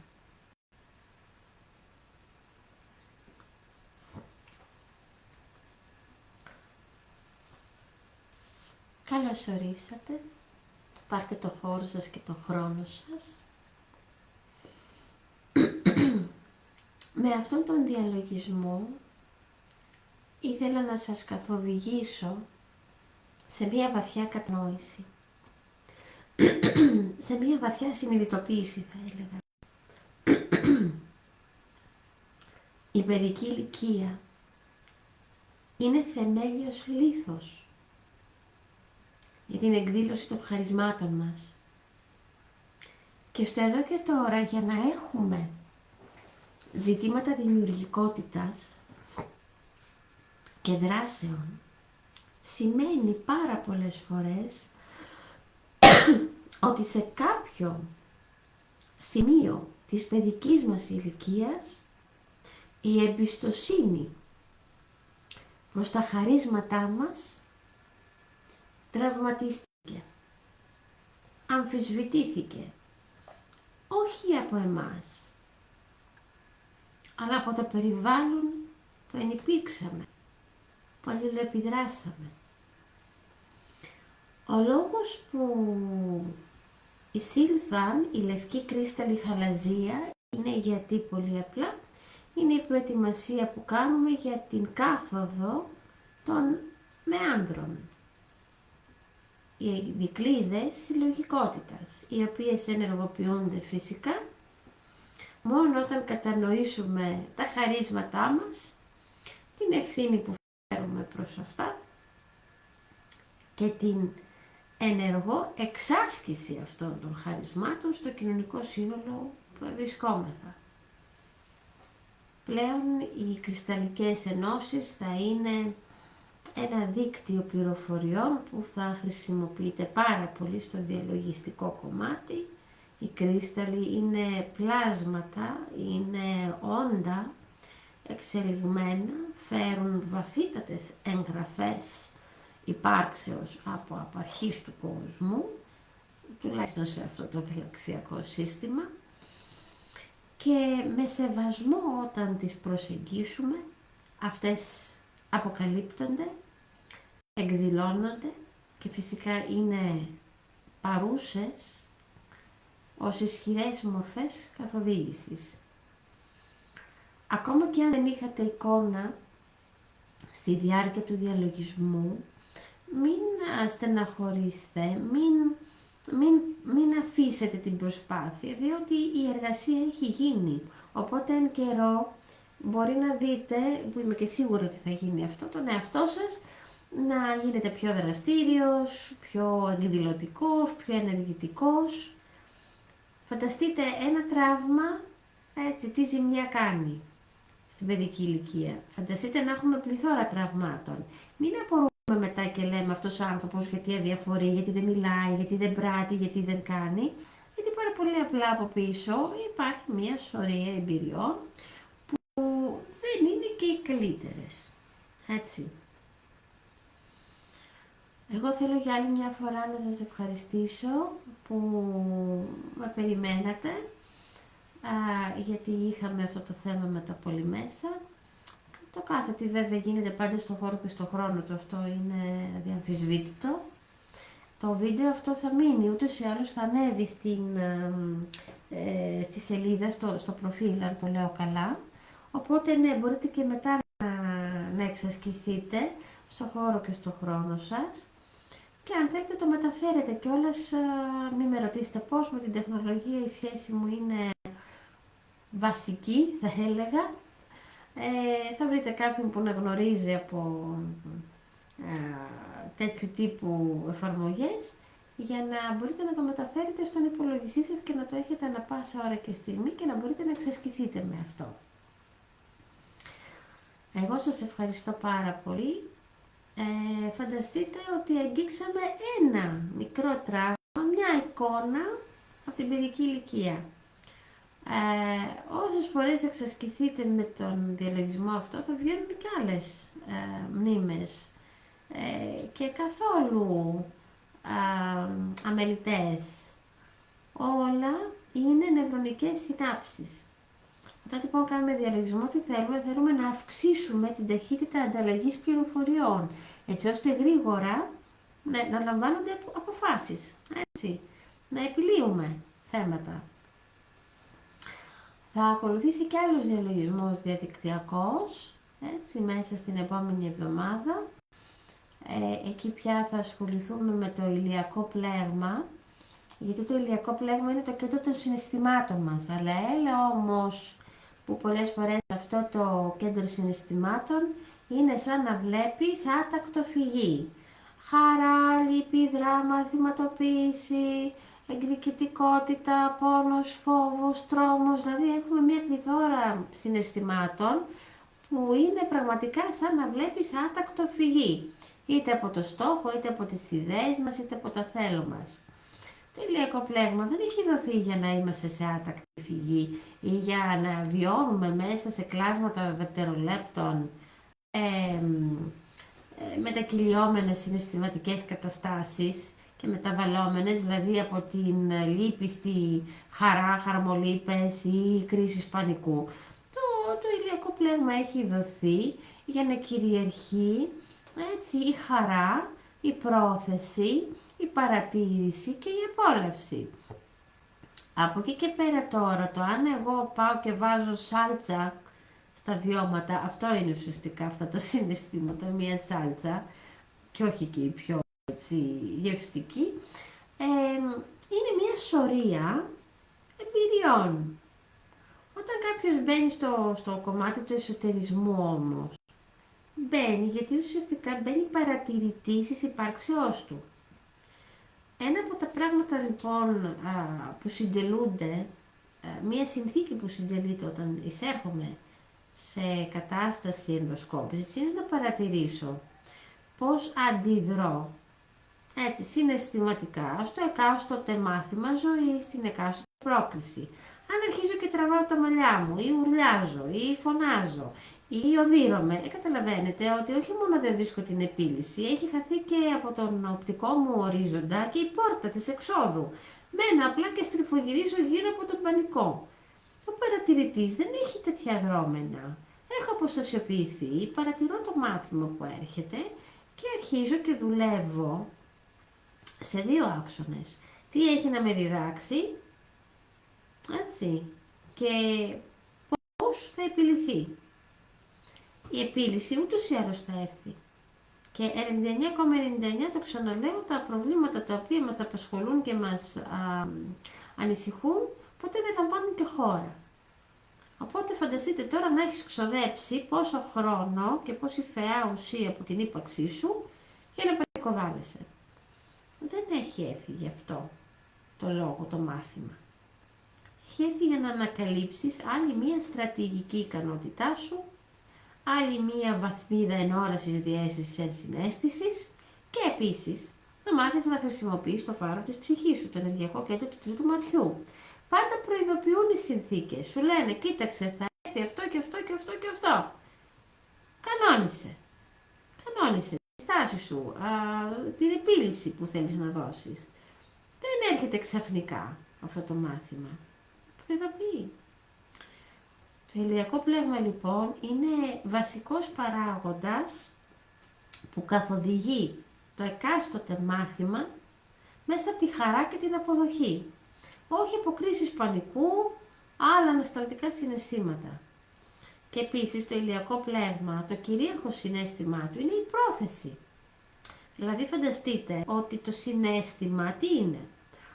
Καλώς ορίσατε, πάρτε το χώρο σας και το χρόνο σας. Με αυτόν τον διαλογισμό ήθελα να σας καθοδηγήσω σε μια βαθιά κατανόηση, σε μια βαθιά συνειδητοποίηση θα έλεγα. Η παιδική ηλικία είναι θεμέλιος λίθος για την εκδήλωση των χαρισμάτων μας. Και στο εδώ και τώρα, για να έχουμε ζητήματα δημιουργικότητας και δράσεων, σημαίνει πάρα πολλές φορές ότι σε κάποιο σημείο της παιδικής μας ηλικίας η εμπιστοσύνη προς τα χαρίσματά μας τραυματίστηκε, αμφισβητήθηκε, όχι από εμάς, αλλά από το περιβάλλον που ενυπήρξαμε, που αλληλοεπιδράσαμε. Ο λόγος που εισήλθαν οι λευκοί κρίσταλλοι χαλαζία είναι γιατί πολύ απλά είναι η προετοιμασία που κάνουμε για την κάθοδο των μεάνδρων. Οι δικλείδες συλλογικότητας, οι οποίες ενεργοποιούνται φυσικά μόνο όταν κατανοήσουμε τα χαρίσματά μας, την ευθύνη που φέρουμε προς αυτά και την ενεργό εξάσκηση αυτών των χαρισμάτων στο κοινωνικό σύνολο που βρισκόμεθα. Πλέον οι κρυσταλλικές ενώσεις θα είναι ένα δίκτυο πληροφοριών που θα χρησιμοποιείται πάρα πολύ στο διαλογιστικό κομμάτι. Οι κρύσταλλοι είναι πλάσματα, είναι όντα εξελιγμένα, φέρουν βαθύτατες εγγραφές υπάρξεως από απαρχής του κόσμου, τουλάχιστον σε αυτό το γαλαξιακό σύστημα, και με σεβασμό όταν τις προσεγγίσουμε, αυτές αποκαλύπτονται, εκδηλώνονται και φυσικά είναι παρούσες ως ισχυρές μορφές καθοδήγησης. Ακόμα και αν δεν είχατε εικόνα στη διάρκεια του διαλογισμού, μην στεναχωρήσετε, μην αφήσετε την προσπάθεια, διότι η εργασία έχει γίνει. Οπότε εν καιρό μπορεί να δείτε, που είμαι και σίγουρη ότι θα γίνει αυτό, τον εαυτό σας να γίνετε πιο δραστήριος, πιο εκδηλωτικός, πιο ενεργητικός. Φανταστείτε ένα τραύμα, έτσι, τι ζημιά κάνει στην παιδική ηλικία. Φανταστείτε να έχουμε πληθώρα τραυμάτων. Μην απορούμε μετά και λέμε αυτός ο άνθρωπος γιατί αδιαφορεί, γιατί δεν μιλάει, γιατί δεν πράττει, γιατί δεν κάνει. Γιατί πάρα πολύ απλά από πίσω υπάρχει μια σωρία εμπειριών που δεν είναι και οι καλύτερες. Έτσι. Εγώ θέλω για άλλη μια φορά να σας ευχαριστήσω που με περιμένατε, γιατί είχαμε αυτό το θέμα με τα πολυμέσα. Το κάθε τι βέβαια γίνεται πάντα στο χώρο και στο χρόνο του, αυτό είναι αδιαμφισβήτητο. Το βίντεο αυτό θα μείνει, ούτως ή άλλως θα ανέβει στη σελίδα, στο προφίλ, αν το λέω καλά. Οπότε ναι, μπορείτε και μετά να εξασκηθείτε στο χώρο και στο χρόνο σας. Και αν θέλετε το μεταφέρετε κιόλας, μην με ρωτήσετε πώς, με την τεχνολογία η σχέση μου είναι βασική, θα έλεγα. Θα βρείτε κάποιον που να γνωρίζει από τέτοιου τύπου εφαρμογές για να μπορείτε να το μεταφέρετε στον υπολογιστή σας και να το έχετε ανα πάσα ώρα και στιγμή και να μπορείτε να εξασκηθείτε με αυτό. Εγώ σας ευχαριστώ πάρα πολύ. Φανταστείτε ότι αγγίξαμε ένα μικρό τραύμα, μια εικόνα από την παιδική ηλικία. Όσες φορές εξασκηθείτε με τον διαλογισμό αυτό, θα βγαίνουν και άλλες μνήμες και καθόλου αμελητές. Όλα είναι νευρονικές συνάψεις. Όταν λοιπόν κάνουμε διαλογισμό, τι θέλουμε? Θέλουμε να αυξήσουμε την ταχύτητα ανταλλαγής πληροφοριών, έτσι ώστε γρήγορα να λαμβάνονται αποφάσεις, έτσι, να επιλύουμε θέματα. Θα ακολουθήσει και άλλος διαλογισμός διαδικτυακός, έτσι, μέσα στην επόμενη εβδομάδα. Εκεί πια θα ασχοληθούμε με το ηλιακό πλέγμα, γιατί το ηλιακό πλέγμα είναι το κέντρο των συναισθημάτων μας. Αλλά έλα όμως που πολλές φορές αυτό το κέντρο συναισθημάτων είναι σαν να βλέπεις άτακτο φυγή. Χαρά, λύπη, δράμα, θυματοποίηση, εκδικητικότητα, πόνος, φόβος, τρόμος, δηλαδή έχουμε μια πληθώρα συναισθημάτων που είναι πραγματικά σαν να βλέπεις άτακτο φυγή, είτε από το στόχο, είτε από τις ιδέες μας, είτε από τα θέλω μας. Το ηλιακό πλέγμα δεν έχει δοθεί για να είμαστε σε άτακτη φυγή ή για να βιώνουμε μέσα σε κλάσματα δευτερολέπτων μετακυλιόμενες συναισθηματικές καταστάσεις και μεταβαλλόμενες, δηλαδή από την λύπη στη χαρά, χαρμολύπες ή κρίσεις πανικού. Το ηλιακό πλέγμα έχει δοθεί για να κυριαρχεί, έτσι, η χαρά, η πρόθεση, η παρατήρηση και η απόλαυση. Από εκεί και πέρα τώρα, το αν εγώ πάω και βάζω σάλτσα στα βιώματα, αυτό είναι ουσιαστικά αυτά τα συναισθήματα, μία σάλτσα, και όχι και η πιο, έτσι, γευστική, είναι μία σωρία εμπειριών. Όταν κάποιος μπαίνει στο κομμάτι του εσωτερισμού όμως, μπαίνει γιατί ουσιαστικά μπαίνει παρατηρητής της υπάρξεώς του. Ένα από τα πράγματα λοιπόν που συντελούνται, μία συνθήκη που συντελείται όταν εισέρχομαι σε κατάσταση ενδοσκόπησης, είναι να παρατηρήσω πώς αντιδρώ, έτσι, συναισθηματικά στο εκάστοτε μάθημα ζωής, στην εκάστοτε πρόκληση. Αν αρχίζω και τραβάω τα μαλλιά μου ή ουρλιάζω ή φωνάζω ή οδύρωμαι, καταλαβαίνετε ότι όχι μόνο δεν βρίσκω την επίλυση, έχει χαθεί και από τον οπτικό μου ορίζοντα και η πόρτα της εξόδου. Μένω απλά και στριφογυρίζω γύρω από τον πανικό. Ο παρατηρητής δεν έχει τέτοια δρόμενα. Έχω αποστασιοποιηθεί, παρατηρώ το μάθημα που έρχεται και αρχίζω και δουλεύω σε δύο άξονες. Τι έχει να με διδάξει, έτσι, και πώς θα επιλυθεί. Η επίλυση ούτως ή άλλως θα έρθει. Και 99,99 το ξαναλέω, τα προβλήματα τα οποία μας απασχολούν και μας ανησυχούν, ποτέ δεν λαμβάνουν και χώρα. Οπότε φανταστείτε τώρα να έχεις ξοδέψει πόσο χρόνο και πόση φαιά ουσία από την ύπαρξή σου για να πανικοβάλλεσαι. Δεν έχει έρθει γι' αυτό το λόγο, το μάθημα. Έχει έρθει για να ανακαλύψεις άλλη μία στρατηγική ικανότητά σου, άλλη μία βαθμίδα ενόρασης, διαίσθησης, ενσυναίσθησης και επίσης να μάθεις να χρησιμοποιείς το φάρο της ψυχής σου, το ενεργειακό κέντρο του τρίτου ματιού. Πάντα προειδοποιούν οι συνθήκες, σου λένε κοίταξε, θα έρθει αυτό και αυτό και αυτό και αυτό. Κανόνισε. Κανόνισε τη στάση σου, την επίλυση που θέλεις να δώσεις. Δεν έρχεται ξαφνικά αυτό το μάθημα. Προειδοποιεί. Το ηλιακό πλέγμα λοιπόν είναι βασικός παράγοντας που καθοδηγεί το εκάστοτε μάθημα μέσα από τη χαρά και την αποδοχή. Όχι από κρίσεις πανικού, άλλα ανασταλτικά συναισθήματα. Και επίσης το ηλιακό πλέγμα, το κυρίαρχο συναίσθημά του είναι η πρόθεση. Δηλαδή φανταστείτε ότι το συναίσθημα τι είναι?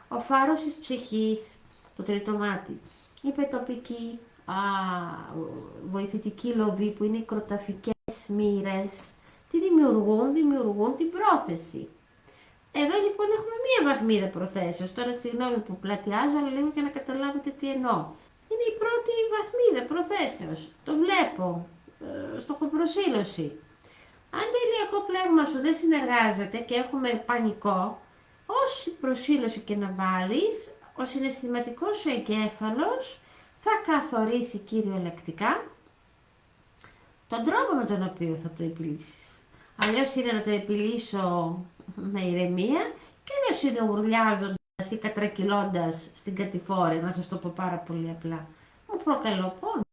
Ο φάρος της ψυχής, το τρίτο μάτι, η πετοπική βοηθητική λοβή που είναι οι κροταφικές μοίρες, τι δημιουργούν την πρόθεση. Εδώ λοιπόν έχουμε μία βαθμίδα προθέσεως. Τώρα συγγνώμη που πλατιάζω, αλλά λίγο για να καταλάβετε τι εννοώ. Είναι η πρώτη βαθμίδα προθέσεως. Το βλέπω, στοχοπροσήλωση. Αν το ηλιακό πλέγμα σου δεν συνεργάζεται και έχουμε πανικό, όση προσήλωση και να βάλεις, ο συναισθηματικός σου εγκέφαλος θα καθορίσει κυριολεκτικά τον τρόπο με τον οποίο θα το επιλύσεις. Αλλιώς είναι να το επιλύσω με ηρεμία και αλλιώς είναι ουρλιάζοντας ή κατρακυλώντας στην κατηφόρα, να σας το πω πάρα πολύ απλά. Μου προκαλώ πόνο.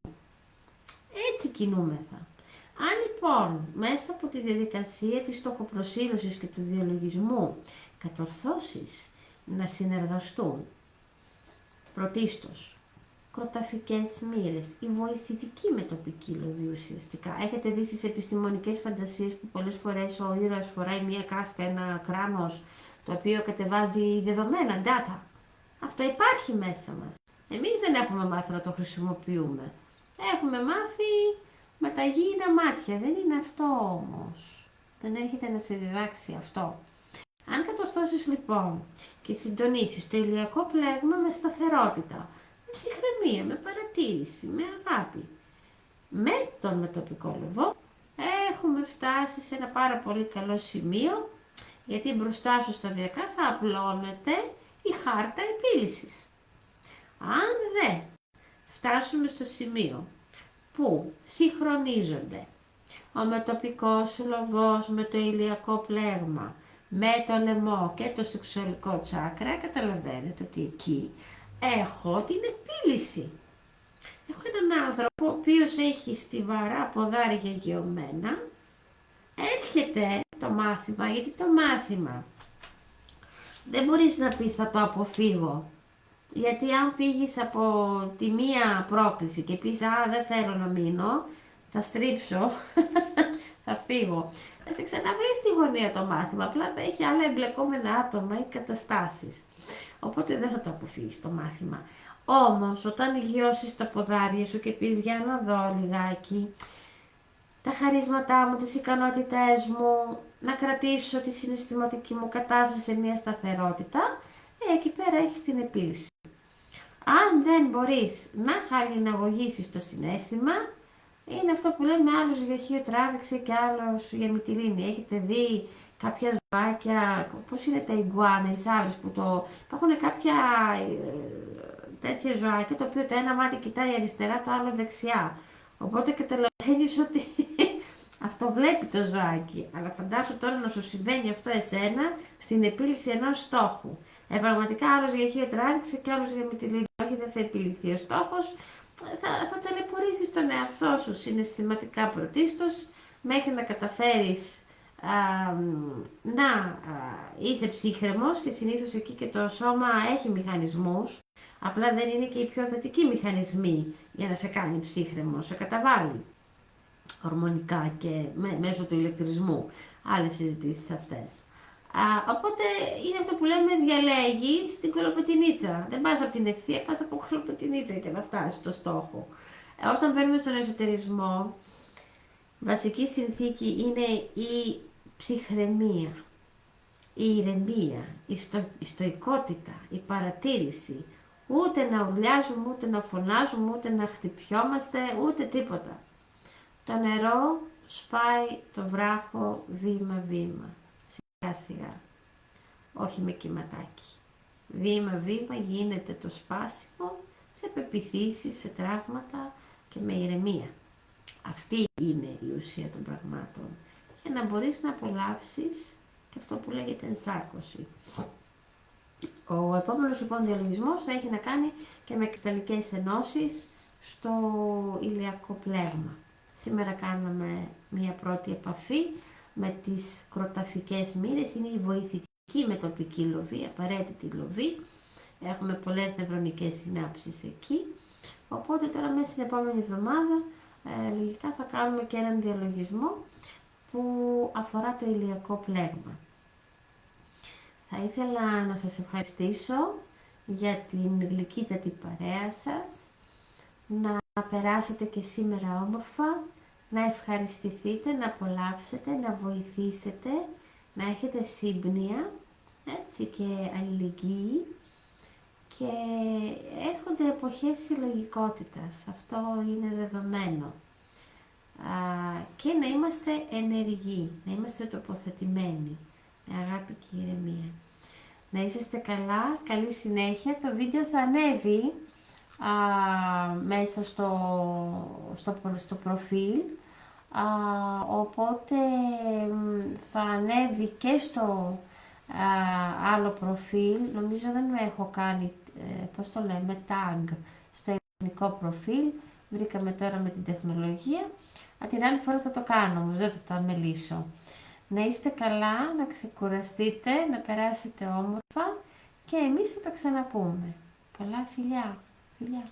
Έτσι κινούμεθα. Αν λοιπόν μέσα από τη διαδικασία της στοχοπροσήλωσης και του διαλογισμού κατορθώσεις να συνεργαστούν πρωτίστως κροταφικές μοίρες, η βοηθητική μετοπική λοβή ουσιαστικά. Έχετε δει στις επιστημονικές φαντασίες που πολλές φορές ο ήρωας φοράει μία κάσκα, ένα κράνος, το οποίο κατεβάζει δεδομένα, data. Αυτό υπάρχει μέσα μας. Εμείς δεν έχουμε μάθει να το χρησιμοποιούμε. Έχουμε μάθει με τα γήινα μάτια. Δεν είναι αυτό όμως. Δεν έρχεται να σε διδάξει αυτό. Αν κατορθώσεις λοιπόν και συντονίσεις το ηλιακό πλέγμα με σταθερότητα, με ψυχραιμία, με παρατήρηση, με αγάπη, με τον μετοπικό λογό, έχουμε φτάσει σε ένα πάρα πολύ καλό σημείο, γιατί μπροστά σου σταδιακά θα απλώνεται η χάρτα επίλυσης. Αν δεν φτάσουμε στο σημείο που συγχρονίζονται ο μετοπικός λογός με το ηλιακό πλέγμα, με το λαιμό και το σεξουαλικό τσάκρα, καταλαβαίνετε ότι εκεί έχω την επίλυση. Έχω έναν άνθρωπο ο οποίος έχει στιβαρά ποδάρια γεωμένα, έρχεται το μάθημα, γιατί το μάθημα δεν μπορείς να πεις θα το αποφύγω. Γιατί αν φύγεις από τη μία πρόκληση και πεις «Α, δεν θέλω να μείνω, θα στρίψω, θα φύγω», θα σε ξαναβρει στη γωνία το μάθημα, απλά θα έχει άλλα εμπλεκόμενα άτομα ή καταστάσεις. Οπότε δεν θα το αποφύγεις το μάθημα. Όμως, όταν γιώσεις τα ποδάρια σου και πεις «Για να δω λιγάκι τα χαρίσματά μου, τις ικανότητές μου, να κρατήσω τη συναισθηματική μου κατάσταση σε μια σταθερότητα», εκεί πέρα έχεις την επίλυση. Αν δεν μπορείς να χαλιναγωγήσεις το συναίσθημα, είναι αυτό που λέμε άλλος για χείο τράβηξε και άλλος για μυτιλίνη. Έχετε δει κάποια ζωάκια, πώς είναι τα ιγκουάνα, οι σαύρες που υπάρχουν κάποια τέτοια ζωάκια, το οποίο το ένα μάτι κοιτάει αριστερά, το άλλο δεξιά. Οπότε καταλαβαίνεις ότι αυτό βλέπει το ζωάκι. Αλλά φαντάσου τώρα να σου συμβαίνει αυτό εσένα στην επίλυση ενός στόχου. Πραγματικά άλλος για χείο τράβηξε και άλλος για μυτιλίνη. Όχι, δεν θα επιληθεί ο στόχος. Θα ταλαιπωρήσεις τον εαυτό σου συναισθηματικά πρωτίστως, μέχρι να καταφέρεις να είσαι ψύχρεμος, και συνήθως εκεί και το σώμα έχει μηχανισμούς, απλά δεν είναι και οι πιο θετικοί μηχανισμοί για να σε κάνει ψύχρεμο, σε καταβάλει ορμονικά και μέσω του ηλεκτρισμού, άλλες συζητήσεις αυτές. Οπότε είναι αυτό που λέμε, διαλέγεις την κολοπετινίτσα. Δεν πας από την ευθεία, πας από κολοπετινίτσα για να φτάσεις στο στόχο. Όταν παίρνουμε στον εσωτερισμό, βασική συνθήκη είναι η ψυχραιμία, η ηρεμία, η στοικότητα, η παρατήρηση. Ούτε να ουρλιάζουμε, ούτε να φωνάζουμε, ούτε να χτυπιόμαστε, ούτε τίποτα. Το νερό σπάει το βράχο βήμα-βήμα. Σιγά, όχι με κυματάκι. Βήμα-βήμα γίνεται το σπάσιμο σε πεποιθήσεις, σε τραύματα και με ηρεμία. Αυτή είναι η ουσία των πραγμάτων. Για να μπορείς να απολαύσεις και αυτό που λέγεται ενσάρκωση. Ο επόμενος λοιπόν διαλογισμός θα έχει να κάνει και με κρυσταλλικές ενώσεις στο ηλιακό πλέγμα. Σήμερα κάναμε μια πρώτη επαφή με τις κροταφικές μοίρες, είναι η βοηθητική μετοπική λοβή, απαραίτητη λοβή. Έχουμε πολλές νευρονικές συνάψεις εκεί. Οπότε τώρα μέσα στην επόμενη εβδομάδα λογικά θα κάνουμε και έναν διαλογισμό που αφορά το ηλιακό πλέγμα. Θα ήθελα να σας ευχαριστήσω για την γλυκύτατη παρέα σας, να περάσετε και σήμερα όμορφα, να ευχαριστηθείτε, να απολαύσετε, να βοηθήσετε, να έχετε σύμπνοια, έτσι, και αλληλεγγύη, και έρχονται εποχές συλλογικότητας, αυτό είναι δεδομένο, και να είμαστε ενεργοί, να είμαστε τοποθετημένοι, με αγάπη και ηρεμία. Να είσαστε καλά, καλή συνέχεια, το βίντεο θα ανέβει μέσα στο προφίλ, οπότε θα ανέβει και στο άλλο προφίλ, νομίζω δεν με έχω κάνει, πώς το λέμε, tag στο ελληνικό προφίλ, βρήκαμε τώρα με την τεχνολογία, την άλλη φορά θα το κάνω όμως, δεν θα το αμελήσω. Να είστε καλά, να ξεκουραστείτε, να περάσετε όμορφα και εμείς θα τα ξαναπούμε. Πολλά φιλιά, φιλιά.